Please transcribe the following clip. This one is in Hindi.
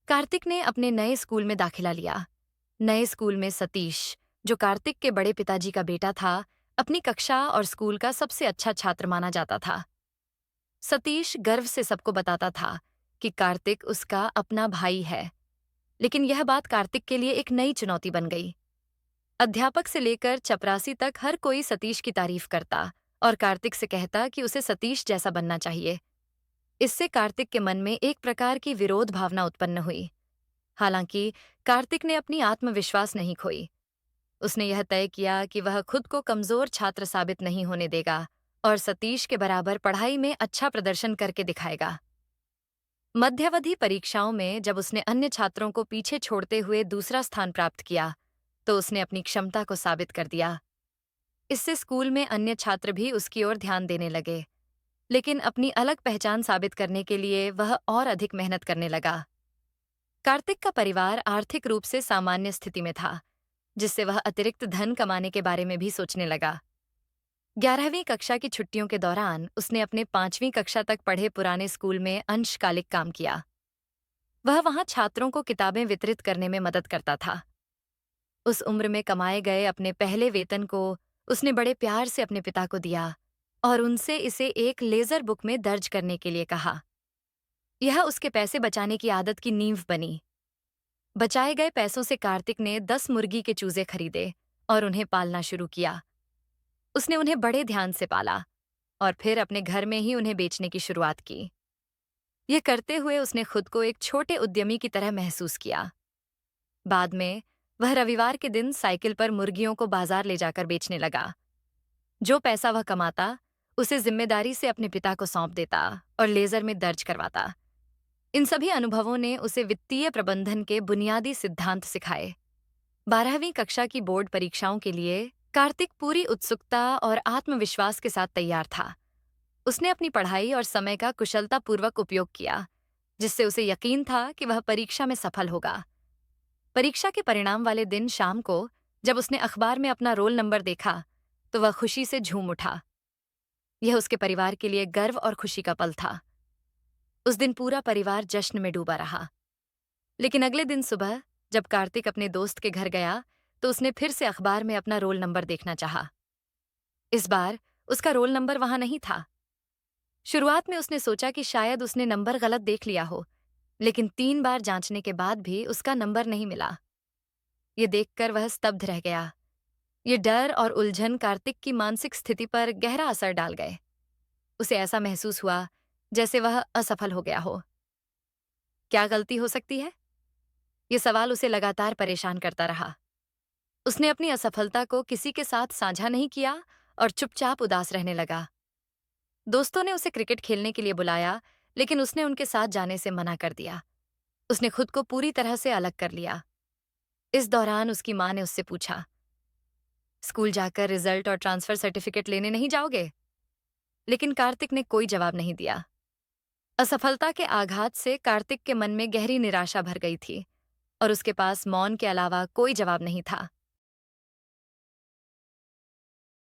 कार्तिक ने अपने नए स्कूल में दाखिला लिया। नए स्कूल में सतीश, जो कार्तिक के बड़े पिताजी का बेटा था, अपनी कक्षा और स्कूल का सबसे अच्छा छात्र माना जाता था। सतीश गर्व से सबको बताता था कि कार्तिक उसका अपना भाई है। लेकिन यह बात कार्तिक के लिए एक नई चुनौती बन गई। अध्यापक से लेकर चपरासी तक हर कोई सतीश की तारीफ करता और कार्तिक से कहता कि उसे सतीश जैसा बनना चाहिए। इससे कार्तिक के मन में एक प्रकार की विरोध भावना उत्पन्न हुई। हालांकि कार्तिक ने अपनी आत्मविश्वास नहीं खोई। उसने यह तय किया कि वह खुद को कमजोर छात्र साबित नहीं होने देगा और सतीश के बराबर पढ़ाई में अच्छा प्रदर्शन करके दिखाएगा। मध्यावधि परीक्षाओं में जब उसने अन्य छात्रों को पीछे छोड़ते हुए दूसरा स्थान प्राप्त किया, तो उसने अपनी क्षमता को साबित कर दिया। इससे स्कूल में अन्य छात्र भी उसकी ओर ध्यान देने लगे, लेकिन अपनी अलग पहचान साबित करने के लिए वह और अधिक मेहनत करने लगा। कार्तिक का परिवार आर्थिक रूप से सामान्य स्थिति में था, जिससे वह अतिरिक्त धन कमाने के बारे में भी सोचने लगा। 11वीं कक्षा की छुट्टियों के दौरान उसने अपने 5वीं कक्षा तक पढ़े पुराने स्कूल में अंशकालिक काम किया। वह वहां छात्रों को किताबें वितरित करने में मदद करता था। उस उम्र में कमाए गए अपने पहले वेतन को उसने बड़े प्यार से अपने पिता को दिया और उनसे इसे एक लेजर बुक में दर्ज करने के लिए कहा। यह उसके पैसे बचाने की आदत की नींव बनी। बचाए गए पैसों से कार्तिक ने 10 मुर्गी के चूजे खरीदे और उन्हें पालना शुरू किया। उसने उन्हें बड़े ध्यान से पाला और फिर अपने घर में ही उन्हें बेचने की शुरुआत की। यह करते हुए उसने खुद को एक छोटे उद्यमी की तरह महसूस किया। बाद में वह रविवार के दिन साइकिल पर मुर्गियों को बाजार ले जाकर बेचने लगा। जो पैसा वह कमाता, उसे जिम्मेदारी से अपने पिता को सौंप देता और लेजर में दर्ज करवाता। इन सभी अनुभवों ने उसे वित्तीय प्रबंधन के बुनियादी सिद्धांत सिखाए। 12वीं कक्षा की बोर्ड परीक्षाओं के लिए कार्तिक पूरी उत्सुकता और आत्मविश्वास के साथ तैयार था। उसने अपनी पढ़ाई और समय का कुशलतापूर्वक उपयोग किया, जिससे उसे यकीन था कि वह परीक्षा में सफल होगा। परीक्षा के परिणाम वाले दिन शाम को जब उसने अखबार में अपना रोल नंबर देखा, तो वह खुशी से झूम उठा। यह उसके परिवार के लिए गर्व और खुशी का पल था। उस दिन पूरा परिवार जश्न में डूबा रहा। लेकिन अगले दिन सुबह जब कार्तिक अपने दोस्त के घर गया, तो उसने फिर से अखबार में अपना रोल नंबर देखना चाहा। इस बार उसका रोल नंबर वहां नहीं था। शुरुआत में उसने सोचा कि शायद उसने नंबर गलत देख लिया हो, लेकिन 3 बार जांचने के बाद भी उसका नंबर नहीं मिला। ये देखकर वह स्तब्ध रह गया। ये डर और उलझन कार्तिक की मानसिक स्थिति पर गहरा असर डाल गए। उसे ऐसा महसूस हुआ जैसे वह असफल हो गया हो। क्या गलती हो सकती है? ये सवाल उसे लगातार परेशान करता रहा। उसने अपनी असफलता को किसी के साथ साझा नहीं किया और चुपचाप उदास रहने लगा। दोस्तों ने उसे क्रिकेट खेलने के लिए बुलाया, लेकिन उसने उनके साथ जाने से मना कर दिया। उसने खुद को पूरी तरह से अलग कर लिया। इस दौरान उसकी माँ ने उससे पूछा, स्कूल जाकर रिजल्ट और ट्रांसफर सर्टिफिकेट लेने नहीं जाओगे? लेकिन कार्तिक ने कोई जवाब नहीं दिया। असफलता के आघात से कार्तिक के मन में गहरी निराशा भर गई थी और उसके पास मौन के अलावा कोई जवाब नहीं था।